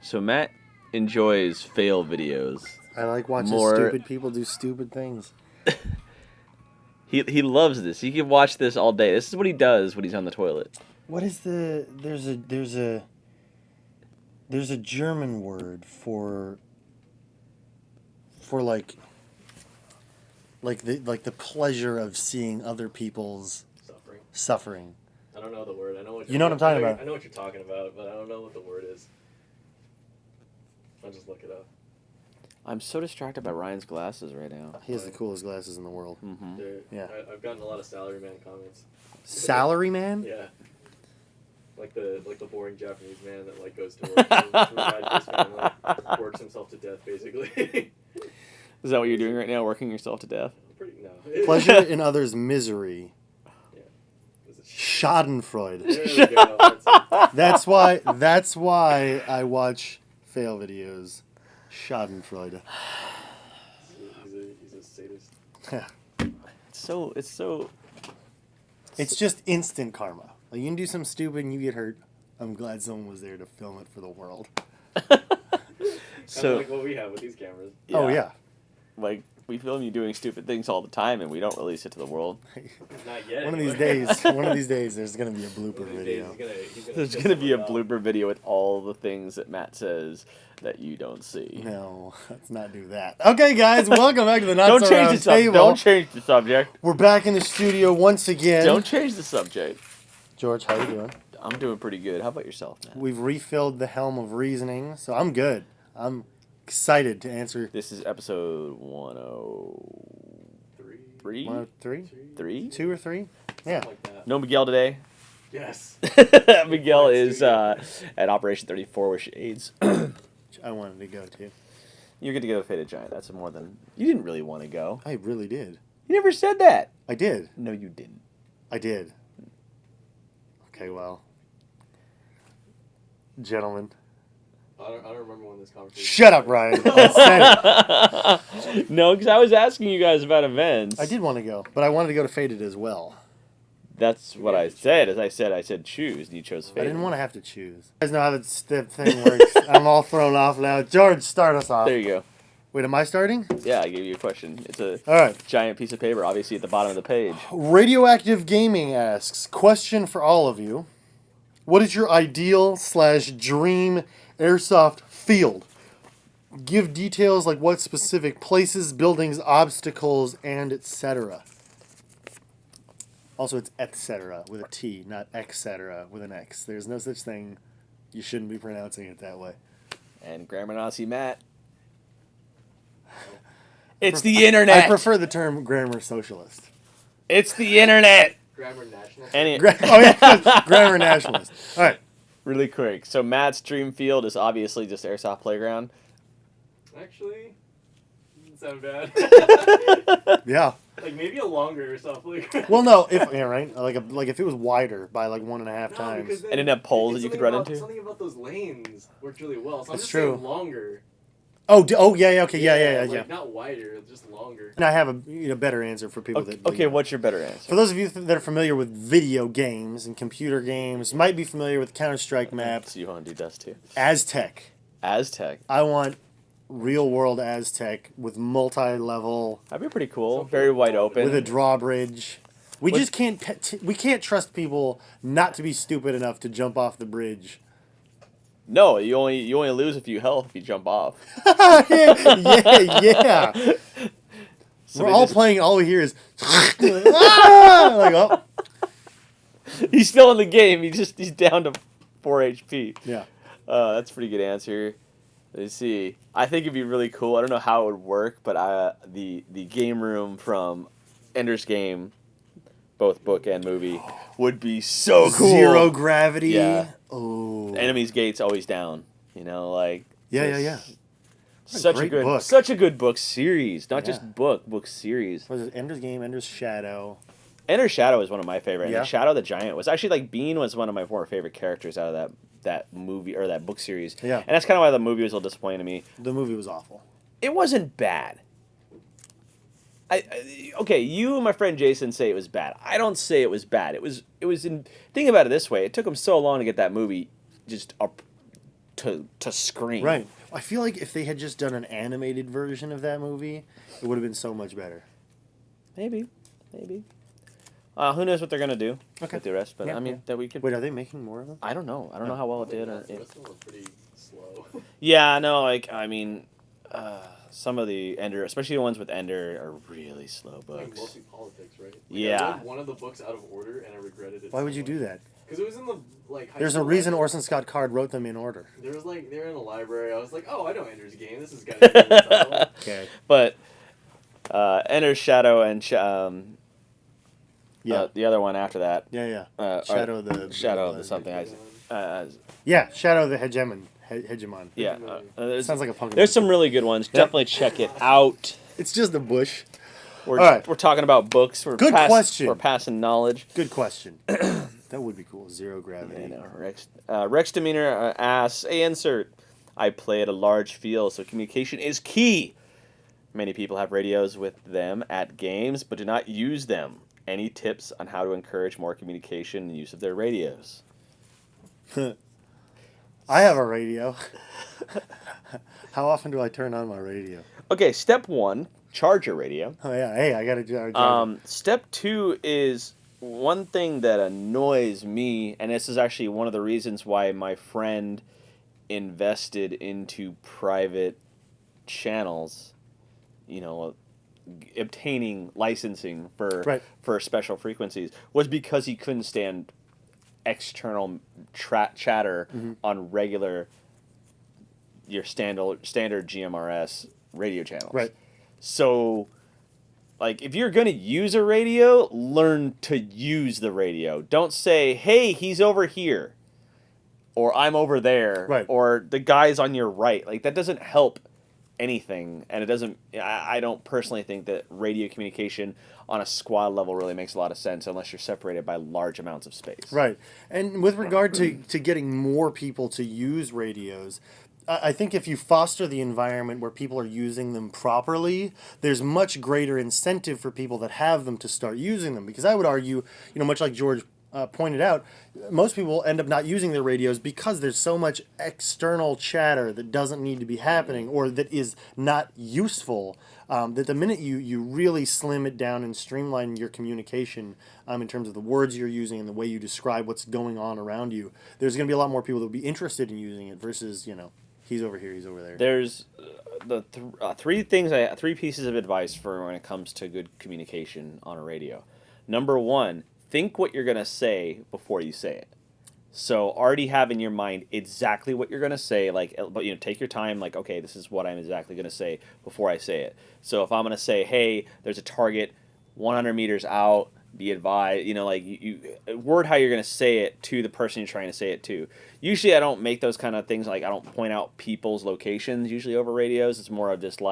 So Matt enjoys fail videos. I like watching stupid people do stupid things. He loves this. He can watch this all day. This is what he does when he's on the toilet. What is the there's a German word for the pleasure of seeing other people's suffering. I don't know the word. I know what you know what I'm talking about. I know what you're talking about, but I don't know what the word is. I'll just look it up. I'm so distracted by Ryan's glasses right now. He has the coolest glasses in the world. Mm-hmm. Yeah. I've gotten a lot of salaryman comments. Salaryman? Yeah. Like the boring Japanese man that like goes to work to provide for his family, works himself to death basically. Is that what you're doing right now? Working yourself to death? No. Pleasure in others' misery. Yeah. Schadenfreude. There we go. That's why I watch fail videos. Schadenfreude. He's a sadist. Yeah. It's just instant karma. Like, you can do something stupid and you get hurt. I'm glad someone was there to film it for the world. So like what we have with these cameras. Yeah. Oh yeah. Like, we film you doing stupid things all the time, and we don't release it to the world. Not yet. One of these days, there's gonna be a blooper video. There's gonna be a blooper video with all the things that Matt says that you don't see. No, let's not do that. Okay, guys, welcome back to the Not Don't So change Round the Table. Don't change the subject. We're back in the studio once again. Don't change the subject. George, how you doing? I'm doing pretty good. How about yourself, Matt? We've refilled the helm of reasoning, so I'm good. I'm excited to answer. This is episode 103. 103? 3? 2 or 3? Yeah. Like that. No Miguel today. Yes. Miguel is at Operation 34 with Shades. I wanted to go too. You're good to go to Faded Giant. That's more than... You didn't really want to go. I really did. You never said that. I did. No, you didn't. I did. Okay, well. Gentlemen. I don't remember when this conversation. Shut up, Ryan. I said it. No, because I was asking you guys about events. I did want to go, but I wanted to go to Faded as well. That's what I said. As I said choose, and you chose Faded. I didn't want to have to choose. You guys know how the thing works. I'm all thrown off now. George, start us off. There you go. Wait, am I starting? Yeah, I gave you a question. It's a All right. giant piece of paper, obviously at the bottom of the page. Radioactive Gaming asks, question for all of you. What is your ideal/dream airsoft field? Give details like what specific places, buildings, obstacles, and etc. Also, it's etc. with a T, not etc. with an X. There's no such thing. You shouldn't be pronouncing it that way. And Grammar Nazi Matt. It's the internet. I prefer the term grammar socialist. It's the internet. Grammar national. Grammar nationalist. All right. Really quick. So Matt's dream field is obviously just Airsoft Playground. Actually, doesn't sound bad. Yeah. Like maybe a longer or something. Well, no, right. Like if it was wider by like 1.5 times. And didn't have poles that you could run into. Something about those lanes worked really well. So I'm That's just true. saying longer. Oh, yeah, okay, yeah. Like not wider, just longer. And I have a better answer for people that. Okay, what's your better answer? For those of you that are familiar with video games and computer games, might be familiar with Counter-Strike maps. So you want to do Dust too? Aztec. I want real-world Aztec with multi-level. That'd be pretty cool. Very wide open. With a drawbridge. We just can't. We can't trust people not to be stupid enough to jump off the bridge. No, you only lose a few health if you jump off. yeah. So we're all playing. All we hear is like, oh. He's still in the game. He's down to 4 HP. Yeah. That's a pretty good answer. Let's see. I think it'd be really cool. I don't know how it would work, but the game room from Ender's Game, both book and movie, would be so cool. Zero gravity. Yeah. Oh. Enemy's gate's always down. You know, like yeah. Such a good book series. Not just book series. Was it Ender's Game, Ender's Shadow? Ender's Shadow is one of my favorite. Yeah. And Shadow the Giant was actually like Bean was one of my more favorite characters out of that movie or that book series. Yeah. And that's kind of why the movie was a little disappointing to me. The movie was awful. It wasn't bad. Okay, you and my friend Jason say it was bad. I don't say it was bad. Think about it this way. It took them so long to get that movie just to scream. Right. I feel like if they had just done an animated version of that movie, it would have been so much better. Maybe. Who knows what they're gonna do with the rest? But Yeah, I mean, yeah. that we could. Wait, are they making more of them? I don't know. I don't know how well it did. The rest of them were pretty slow. Yeah, no, some of the Ender, especially the ones with Ender, are really slow Like books. mostly politics, right? Like, Yeah. I read one of the books out of order, and I regretted it. Why would you do that? Because it was in the high There's a school reason library. Orson Scott Card wrote them in order. There was they were in the library. I was like, oh, I know Ender's Game. This is gotta be the title. Okay. But Ender's Shadow and Yeah. the other one after that. Yeah. Shadow of the something. Shadow of the Hegemon. Hegemon. Yeah. Sounds like a Pokemon. There's some really good ones. Definitely check it out. It's just a bush. We're All right. we're talking about books. Good question. We're passing knowledge. Good question. That would be cool. Zero gravity. I know. Rex Demeanor asks, "Hey, insert. I play at a large field, so communication is key. Many people have radios with them at games, but do not use them. Any tips on how to encourage more communication and use of their radios?" I have a radio. How often do I turn on my radio? Okay, step 1, charge your radio. Oh yeah, hey, I gotta do. Step 2 is one thing that annoys me, and this is actually one of the reasons why my friend invested into private channels, obtaining licensing for special frequencies, was because he couldn't stand external chatter on regular your standard GMRS radio channels. Right. So, if you're going to use a radio, learn to use the radio. Don't say, hey, he's over here, or I'm over there, right, or the guy's on your right. That doesn't help anything, and it doesn't. I don't personally think that radio communication on a squad level really makes a lot of sense unless you're separated by large amounts of space. Right. And with regard to getting more people to use radios, I think if you foster the environment where people are using them properly, there's much greater incentive for people that have them to start using them. Because I would argue, much like George pointed out, most people end up not using their radios because there's so much external chatter that doesn't need to be happening or that is not useful, that the minute you really slim it down and streamline your communication in terms of the words you're using and the way you describe what's going on around you, there's going to be a lot more people that will be interested in using it versus, he's over here, he's over there. There's three pieces of advice for when it comes to good communication on a radio. Number 1, think what you're going to say before you say it. So already have in your mind exactly what you're going to say, but take your time, okay, this is what I'm exactly going to say before I say it. So if I'm going to say, hey, there's a target 100 meters out, be advised, you word how you're going to say it to the person you're trying to say it to. Usually I don't make those kind of things, I don't point out people's locations usually over radios. It's more of just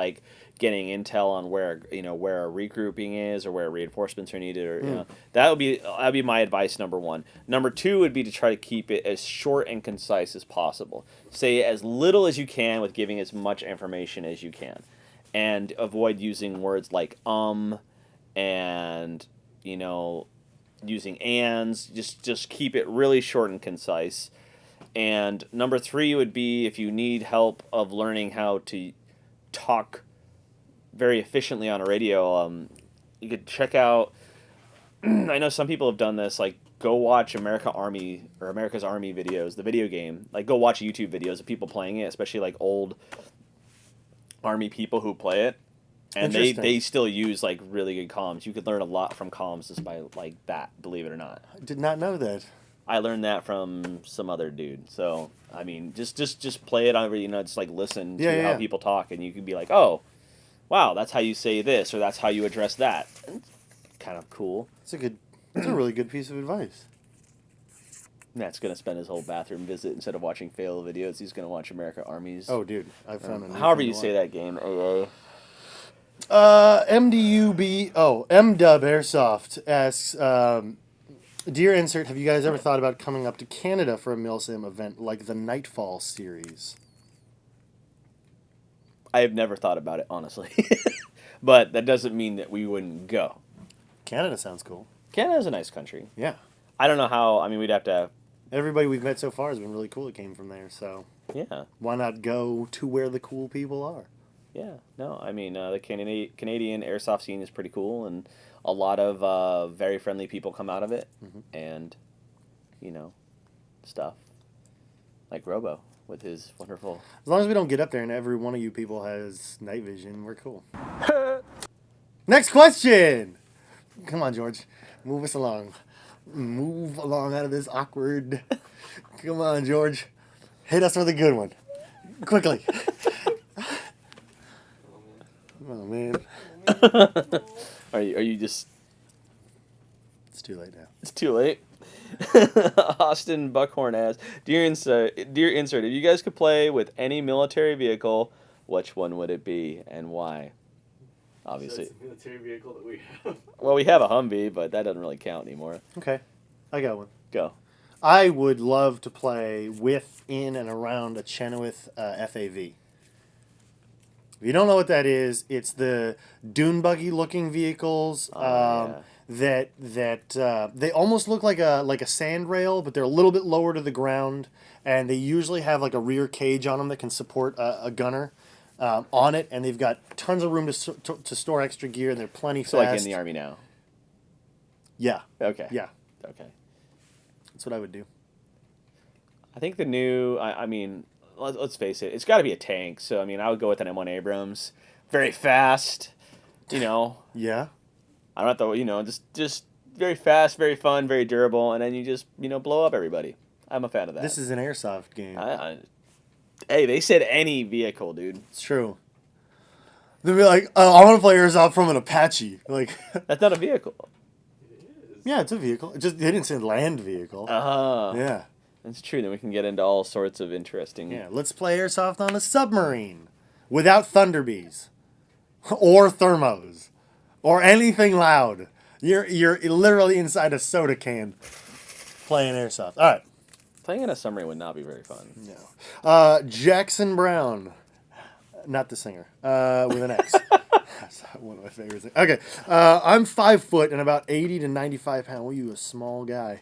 getting intel on where a regrouping is or where reinforcements are needed, or that'd be my advice. Number 1. Number 2 would be to try to keep it as short and concise as possible. Say as little as you can with giving as much information as you can, and avoid using words like and using ands. Just keep it really short and concise. And number 3 would be, if you need help of learning how to talk very efficiently on a radio, you could check out, I know some people have done this, go watch America's Army videos, the video game. Go watch YouTube videos of people playing it, especially old Army people who play it. And they still use really good comms. You could learn a lot from comms just by that, believe it or not. I did not know that. I learned that from some other dude. So I mean, just play it on, just listen to how people talk, and you can be like, oh, wow, that's how you say this, or that's how you address that. And it's kind of cool. It's a really good piece of advice. Matt's gonna spend his whole bathroom visit, instead of watching fail videos, he's gonna watch America Armies. Oh, dude, I found a new however thing you to say watch. that game. AA. MDub Airsoft asks, Dear Insert, have you guys ever thought about coming up to Canada for a MilSim event like the Nightfall series? I have never thought about it, honestly. But that doesn't mean that we wouldn't go. Canada sounds cool. Canada's a nice country. Yeah. I don't know how, we'd have to Everybody we've met so far has been really cool that came from there, so Yeah. why not go to where the cool people are? Yeah. No, I mean, the Canadian airsoft scene is pretty cool, and a lot of very friendly people come out of it, and, you know, stuff. Like Robo with his wonderful... As long as we don't get up there and every one of you people has night vision, we're cool. Next question! Come on, George. Move us along. Move along out of this awkward... Come on, George. Hit us with a good one. Quickly. Oh, man. Are you just... It's too late now. It's too late. Austin Buckhorn asks, Dear Insert, if you guys could play with any military vehicle, which one would it be and why? Obviously. So it's a military vehicle that we have. Well, we have a Humvee, but that doesn't really count anymore. Okay. I got one. Go. I would love to play with, in, and around a Chenoweth FAV. If you don't know what that is, it's the dune buggy looking vehicles Yeah. that they almost look like a sand rail, but they're a little bit lower to the ground, and they usually have like a rear cage on them that can support a gunner on it, and they've got tons of room to store extra gear, and they're plenty fast. So like in the Army now? Yeah. Okay. Yeah. Okay. That's what I would do. I think the new, I mean, let's face it, it's got to be a tank. So, I mean, I would go with an M1 Abrams. Very fast, you know. Yeah. I don't have to, you know, just very fast, very fun, very durable, and then you just, you know, blow up everybody. I'm a fan of that. This is an airsoft game. Hey, they said any vehicle, dude. It's true. They'll be like, oh, I want to play airsoft from an Apache. Like, That's not a vehicle. It is. yeah, it's a vehicle. They didn't say land vehicle. Yeah. That's true. Then we can get into all sorts of interesting... Yeah, let's play airsoft on a submarine without Thunderbees or thermos or anything loud. You're literally inside a soda can playing airsoft. All right. Playing in a submarine would not be very fun. No. Jackson Brown, not the singer, with an X. That's one of my favorites. Okay. I'm 5 foot and about 80 to 95 pounds. Well, you a small guy.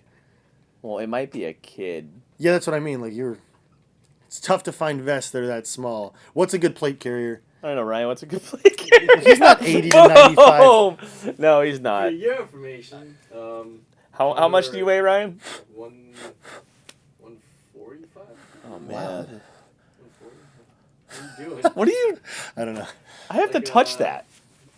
Well, it might be a kid. Yeah, that's what I mean. Like it's tough to find vests that are that small. What's a good plate carrier? I don't know, Ryan. What's a good play carrier? He's not 80 to 95. Oh, no, he's For not. your information, How much do you weigh, Ryan? 145. Oh man. 140. What are you doing? What are you? I don't know. I have to Like, touch that.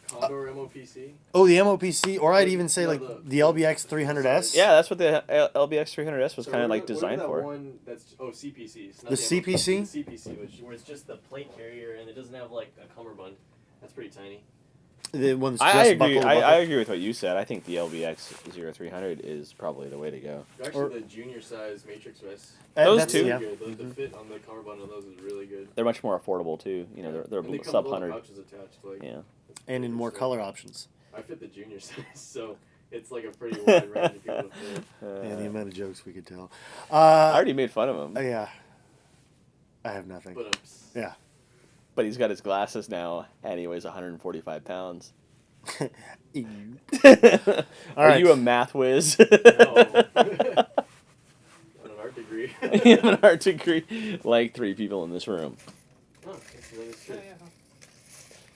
Condor MOPC. Oh, the MOPC, or I'd even say No, like the- the LBX 300S. Yeah, that's what the LBX 300S was So kind of like what are designed that for. One that's CPCs. Not The CPC? The CPC, where it's just the plate carrier and it doesn't have like a cummerbund. That's pretty tiny. The one's just I agree. buckle to I buckle. agree with what you said. I think the LBX 0300 is probably the way to go. Actually, the junior size Matrix vests. Those That's- two? Yeah. Good. The fit on the cummerbund on those is really good. They're much more affordable too. You know, And they're they come sub with little 100. pouches attached. Like, Yeah. it's And in pretty more sick. color options. I fit the junior size, so it's like a pretty wide range of people to fit. Yeah, the amount of jokes we could tell. I already made fun of him, Yeah. I have nothing. But Yeah. but he's got his glasses now, and he weighs 145 pounds. Ew. Are right. you a math whiz? no. On an art degree. You have an art degree, like 3 people in this room. Oh, that's another shit.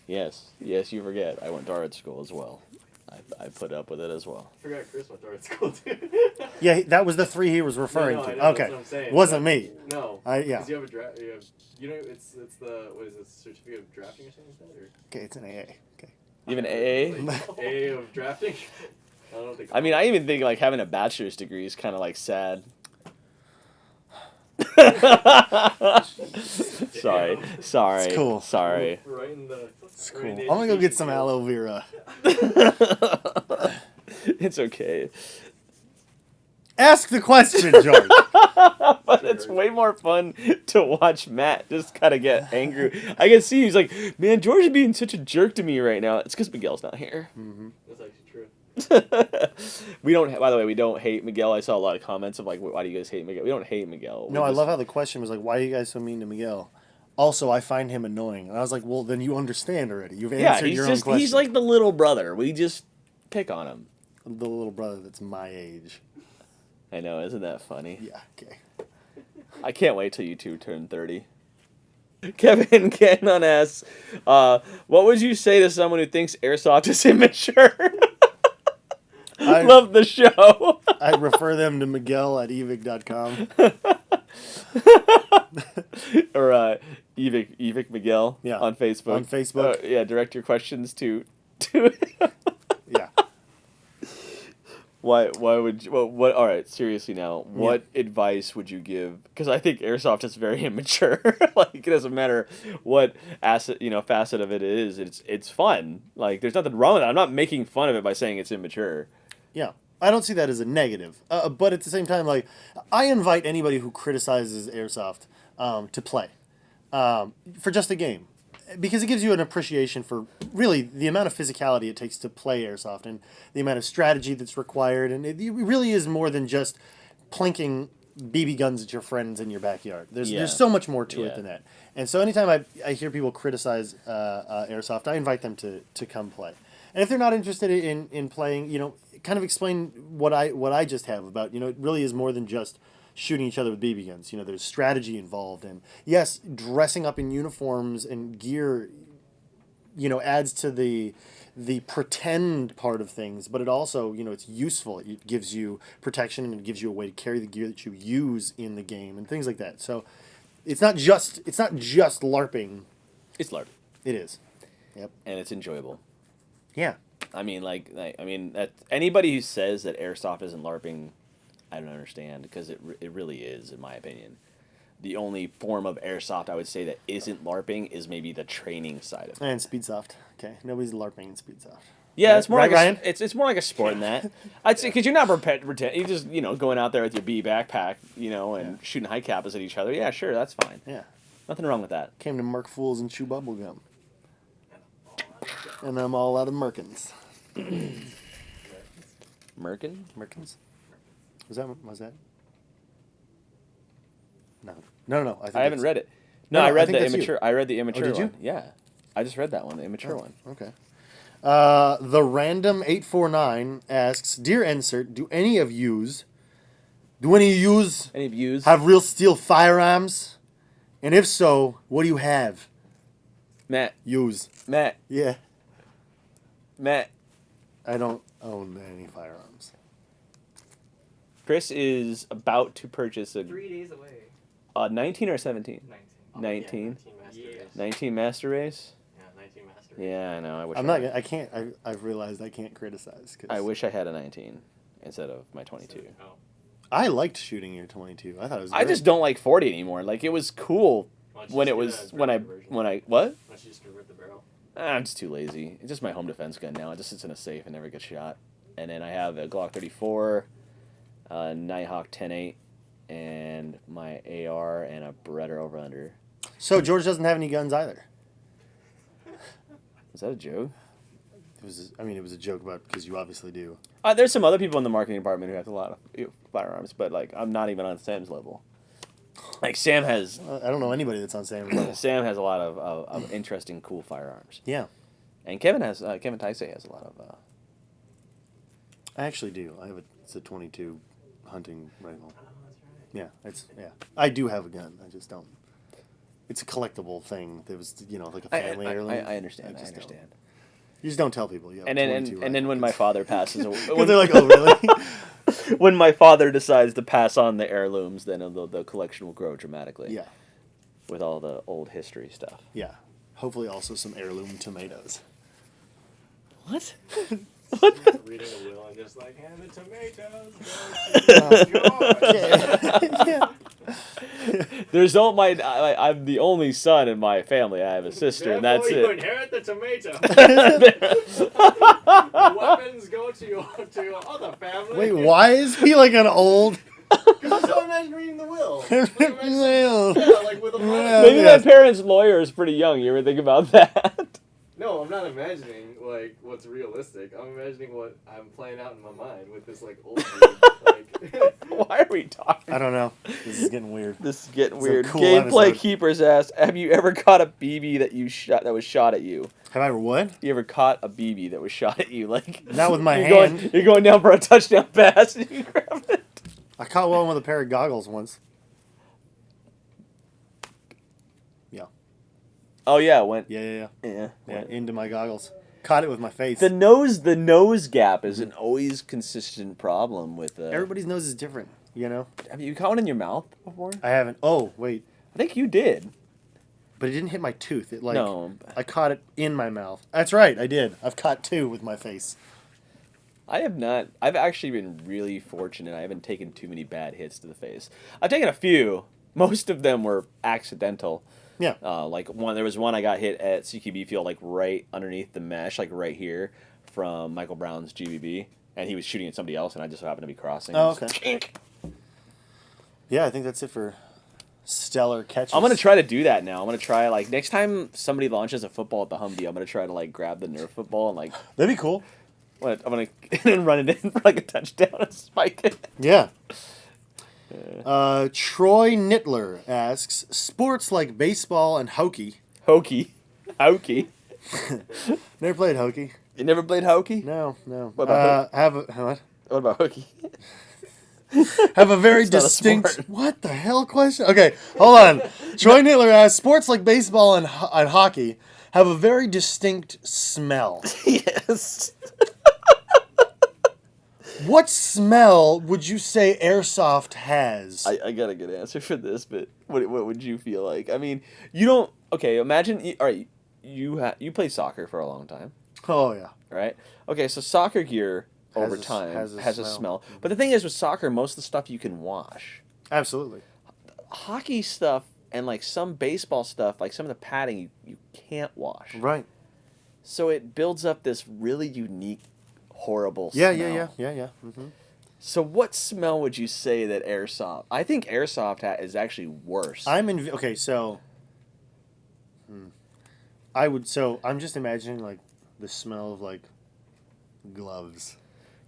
Yes, you forget. I went to art school as well. I put up with it as well. I forgot Chris went to art school too. Yeah, that was the 3 he was referring No, I to. know, that's Okay. what I'm saying. Wasn't me. No. Yeah. Because you have a draft. You know, it's the what is it? Certificate of drafting or something like that? Or Okay, it's an AA. Okay. Even AA? like, AA of drafting. I don't know what they call I mean, it. I even think like having a bachelor's degree is kind of like sad. Sorry. It's cool. Sorry. Right in the. It's cool. I'm gonna go get some aloe vera. It's okay. Ask the question, George. But it's way more fun to watch Matt just kind of get angry. I can see he's like, man, George is being such a jerk to me right now. It's because Miguel's not here. That's actually true. We don't. By the way, we don't hate Miguel. I saw a lot of comments of like, why do you guys hate Miguel? We don't hate Miguel. No, I love how the question was like, why are you guys so mean to Miguel? Also, I find him annoying. And I was like, well, then you understand already. You've Yeah, answered he's your just own question. he's like the little brother. We just pick on him. the little brother that's my age. I know, isn't that funny? Yeah. Okay. I can't wait till you two turn 30. Kevin Cannon asks, what would you say to someone who thinks airsoft is immature? Love the show. I refer them to Miguel at Evike.com. Or Evike Miguel on Facebook. On Facebook. Yeah, direct your questions to Yeah. Why would you, what all right, seriously now, what advice would you give? Because I think airsoft is very immature. Like, it doesn't matter what facet of it is, it's fun. Like, there's nothing wrong with it. I'm not making fun of it by saying it's immature. Yeah. I don't see that as a negative. But at the same time, like, I invite anybody who criticizes airsoft to play for just a game. Because it gives you an appreciation for really the amount of physicality it takes to play airsoft and the amount of strategy that's required. And it really is more than just plinking BB guns at your friends in your backyard. There's so much more to it than that. And so anytime I hear people criticize airsoft, I invite them to come play. And if they're not interested in playing, kind of explain what I just have about, it really is more than just shooting each other with BB guns. There's strategy involved, and yes, dressing up in uniforms and gear, adds to the pretend part of things, but it also, it's useful. It gives you protection, and it gives you a way to carry the gear that you use in the game and things like that. So it's not just LARPing. It's LARP. It is. Yep. And it's enjoyable. Yeah. I mean, that anybody who says that airsoft isn't LARPing, I don't understand, because it really is, in my opinion. The only form of airsoft I would say that isn't LARPing is maybe the training side of it. And Speedsoft. Okay, nobody's LARPing in Speedsoft. Yeah, right? It's more right, like Ryan? It's more like a sport than that. I'd say, because you're not pretend. You're just going out there with your B backpack, and shooting high capas at each other. Yeah, sure, that's fine. Yeah. Nothing wrong with that. Came to Merc Fools and chew bubble gum. And I'm all out of Merkins. Merkins? Was that? No. I haven't read it. No, I read the immature. I read the immature did you? one. Yeah, I just read that one, the immature one. Okay. The random 849 asks, Dear Insert, do any of yous have real steel firearms? And if so, what do you have? Matt. Yeah. Matt. I don't own any firearms. Chris is about to purchase 3 days away. 19 or 17? 19. 19 master race? Yeah, 19 master race. Yeah, I know. I've realized I can't criticize. I wish I had a 19 instead of my 22. Oh. I liked shooting your 22. I thought it was great. I just don't like 40 anymore. Like, it was cool when I what? Let's just convert the barrel. I'm just too lazy. It's just my home defense gun now. It just sits in a safe and never gets shot. And then I have a Glock 34, Nighthawk 10.8, and my AR and a Beretta over under. So George doesn't have any guns either. Is that a joke? It was a joke about because you obviously do. There's some other people in the marketing department who have a lot of firearms, but like I'm not even on Sam's level. Like Sam has. I don't know anybody that's on Sam's level. Sam has a lot of interesting, cool firearms. Yeah. And Kevin Taisei has a lot of. I actually do. It's a 22 hunting rifle. Yeah, I do have a gun. I just don't. It's a collectible thing. There was like a family heirloom. I understand. You just don't tell people. And then when my father passes away, because they're like, oh really? When my father decides to pass on the heirlooms, then the collection will grow dramatically. Yeah. With all the old history stuff. Yeah. Hopefully also some heirloom tomatoes. What? Reading a will and just like, and the tomatoes go to George. There's I'm the only son in my family. I have a sister, and that's you it. inherit the tomato. The weapons go to your other family. Wait, why is he like an old? Because so imagine reading the will. Like with a Maybe my parents' lawyer is pretty young. You ever think about that? No, I'm not imagining like what's realistic. I'm imagining what I'm playing out in my mind with this like old dude. Like, why are we talking? I don't know. This is getting weird. This is getting weird. Cool Gameplay episode. Keepers asked, "Have you ever caught a BB that was shot at you? Have I ever what? You ever caught a BB that was shot at you? Like not with my hand. You're going down for a touchdown pass and you grab it. I caught one with a pair of goggles once. Yeah. Oh yeah, it went. Yeah. Went. Into my goggles. Caught it with my face. The nose gap is an always consistent problem with. Everybody's nose is different, you know. Have you caught one in your mouth before? I haven't. Oh wait, I think you did. but it didn't hit my tooth. It like No. I caught it in my mouth. That's right, I did. I've caught two with my face. I have not. I've actually been really fortunate. I haven't taken too many bad hits to the face. I've taken a few. Most of them were accidental. Yeah. Like there was one I got hit at CQB field, like right underneath the mesh, like right here, from Michael Brown's GBB, and he was shooting at somebody else, and I just happened to be crossing. Oh, okay. Yeah, I think that's it for stellar catches. I'm gonna try to do that now. I'm gonna try like next time somebody launches a football at the Humvee, I'm gonna try to like grab the Nerf football and like That'd be cool. I'm gonna and run it in for like a touchdown and spike it. Yeah. Troy Nittler asks, sports like baseball and hockey. Hokey. Never played hockey. You never played hokey? No. What about what? What about hokey? Have a very It's not a distinct. sport. What the hell question? Okay, hold on. Troy Nittler asks, sports like baseball and hockey have a very distinct smell. Yes. What smell would you say Airsoft has? I got a good answer for this, but what would you feel like? I mean, you don't. Okay, imagine. All right, you played soccer for a long time, Oh yeah. right? Okay, so soccer gear Has over a- time has a has a smell. smell. But the thing is, with soccer, most of the stuff you can wash. Absolutely. Hockey stuff and like some baseball stuff, like some of the padding, you can't wash. Right. So it builds up this really unique, horrible Yeah. smell. Mm-hmm. So what smell would you say that Airsoft? I think Airsoft is actually worse. Okay. So. I'm just imagining like the smell of like gloves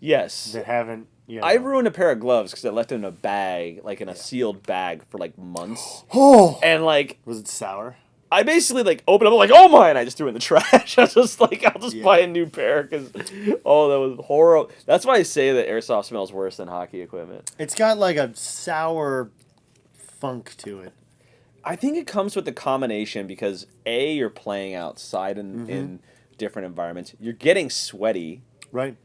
Yes. that haven't. You know. I ruined a pair of gloves because I left them in a bag, like in a sealed bag for like months. Oh. And like, Was it sour? I basically like opened up, I'm like, oh my, and I just threw it in the trash. I was just like, I'll just Yeah. buy a new pair because, oh, that was horrible. That's why I say that Airsoft smells worse than hockey equipment. It's got like a sour funk to it. I think it comes with the combination because A, you're playing outside in different environments. You're getting sweaty. Right.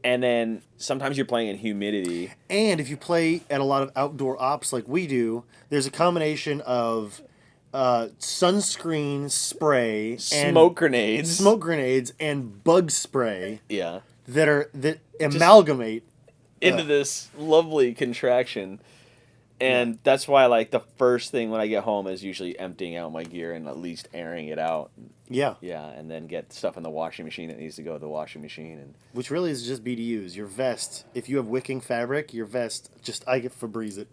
And then sometimes you're playing in humidity. And if you play at a lot of outdoor ops like we do, there's a combination of sunscreen spray, Smoke grenades. smoke grenades, and bug spray Yeah. that amalgamate. Into this lovely contraction. And that's why, like, the first thing when I get home is usually emptying out my gear and at least airing it out. Yeah, Yeah, and then get stuff in the washing machine that needs to go to the washing machine. And which really is just BDUs. Your vest, if you have wicking fabric, your vest, I get Febreze it.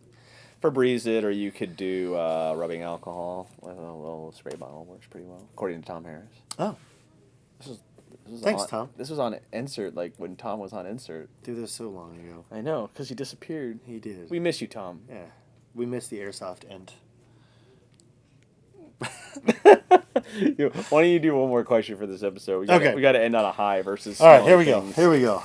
Febreze it, or you could do rubbing alcohol with a little spray bottle. Works pretty well, according to Tom Harris. Oh, This was Thanks, on, Tom. This was on Insert, like when Tom was on Insert. dude, that was so long ago. I know, because he disappeared. He did. We miss you, Tom. Yeah, we missed the Airsoft end. Why don't you do one more question for this episode? We Okay. We got to end on a high versus. All right, smelling here we go. things. Here we go.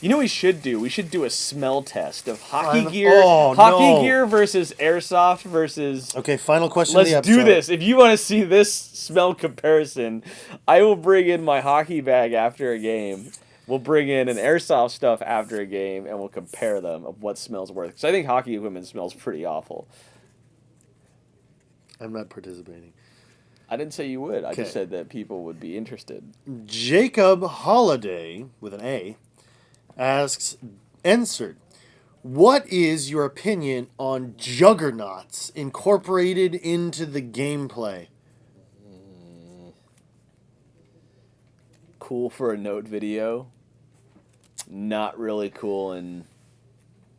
You know what we should do? We should do a smell test of hockey Final- gear. Oh, hockey no. gear versus Airsoft versus. Okay, final question Let's of the episode. do this. If you want to see this smell comparison, I will bring in my hockey bag after a game. We'll bring in an Airsoft stuff after a game, and we'll compare them of what smells worse. Because I think hockey equipment smells pretty awful. I'm not participating. I didn't say you would. I Okay. just said that people would be interested. Jacob Holiday, with an A, asks, Insert, what is your opinion on Juggernauts incorporated into the gameplay? Cool for a note video. Not really cool, and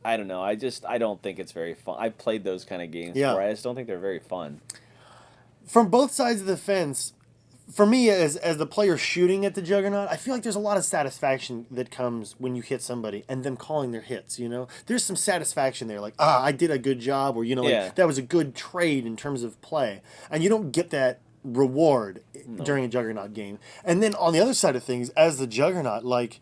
I don't know. I don't think it's very fun. I've played those kind of games Yeah. before. I just don't think they're very fun. From both sides of the fence, for me as the player shooting at the Juggernaut, I feel like there's a lot of satisfaction that comes when you hit somebody and them calling their hits, you know? There's some satisfaction there, like, I did a good job, or, you know, like, Yeah. that was a good trade in terms of play. And you don't get that reward during a Juggernaut game. And then on the other side of things, as the Juggernaut, like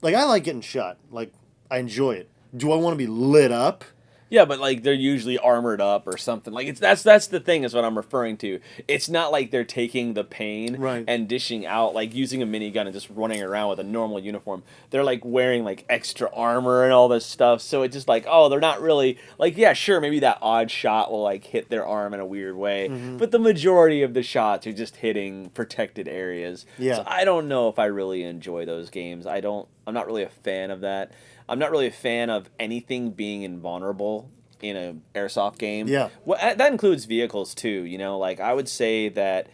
I like getting shot. Like, I enjoy it. Do I want to be lit up? Yeah, but like they're usually armored up or something. Like that's the thing is what I'm referring to. It's not like they're taking the pain Right. and dishing out like using a minigun and just running around with a normal uniform. They're like wearing like extra armor and all this stuff. So it's just like, oh, they're not really like, yeah, sure, maybe that odd shot will like hit their arm in a weird way, but the majority of the shots are just hitting protected areas. Yeah. So I don't know if I really enjoy those games. I'm not really a fan of that. I'm not really a fan of anything being invulnerable in an airsoft game. Yeah. Well, that includes vehicles too. You know, like I would say that,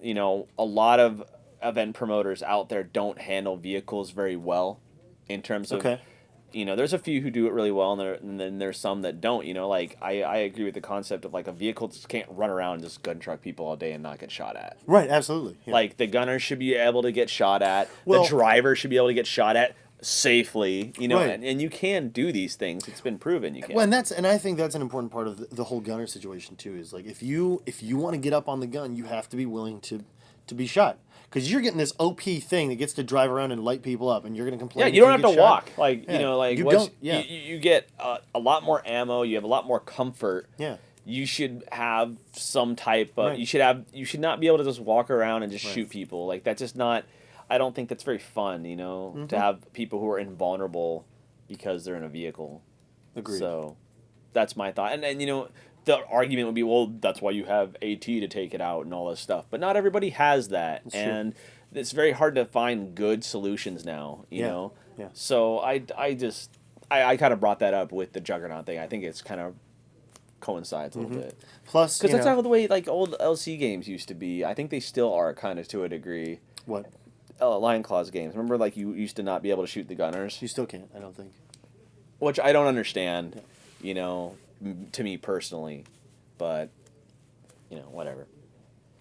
you know, a lot of event promoters out there don't handle vehicles very well in terms of, Okay. you know, there's a few who do it really well, and then there's some that don't. You know, like I agree with the concept of like a vehicle just can't run around and just gun truck people all day and not get shot at. Right, absolutely. Yeah. Like the gunner should be able to get shot at. Well- The driver should be able to get shot at safely. You know, Right. and you can do these things. It's been proven you can. Well, and I think that's an important part of the whole gunner situation too. Is like if you want to get up on the gun, you have to be willing to be shot because you're getting this OP thing that gets to drive around and light people up, and you're going to complain. Yeah, if you don't have get to shot. walk. Like Yeah. you know, like You once don't- yeah. you get a lot more ammo. You have a lot more comfort. Yeah. You should have some type of. Right. You should not be able to just walk around and just Right. shoot people. Like that's just not. I don't think that's very fun. You know, Mm-hmm. to have people who are invulnerable because they're in a vehicle. Agreed. So, that's my thought. And you know, the argument would be, well, that's why you have AT to take it out and all this stuff. But not everybody has that, That's true. and it's very hard to find good solutions now. You Yeah. know. Yeah. So I kind of brought that up with the Juggernaut thing. I think it's kind of coincides a little bit Plus, because you that's know, how the way like old LC games used to be. I think they still are kind of to a degree. what Lion Claws games. Remember, like you used to not be able to shoot the gunners, you still can't. I don't think. which I don't understand. You know, to me personally, but you know, whatever.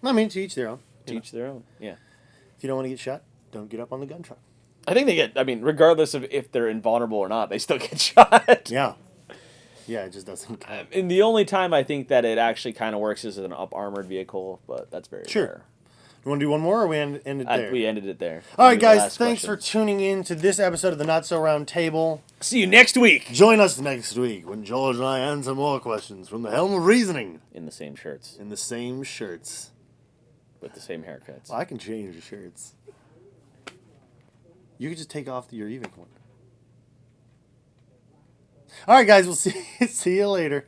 I mean, to each their own. You know, Teach their own. Yeah. if you don't want to get shot, don't get up on the gun truck. I think they get. I mean, regardless of if they're invulnerable or not, they still get shot. Yeah. Yeah, it just doesn't count. And the only time I think that it actually kind of works is an up armored vehicle, but that's very Sure. rare. You want to do one more, or we end it there? We ended it there. All right, With the guys, last thanks question. for tuning in to this episode of the Not So Round Table. See you next week Join us next week when George and I answer more questions from the Helm of Reasoning in the same shirts in the same shirts. with the same haircuts. Well, I can change the shirts. You could just take off your Evike one. All right, guys, we'll see you later.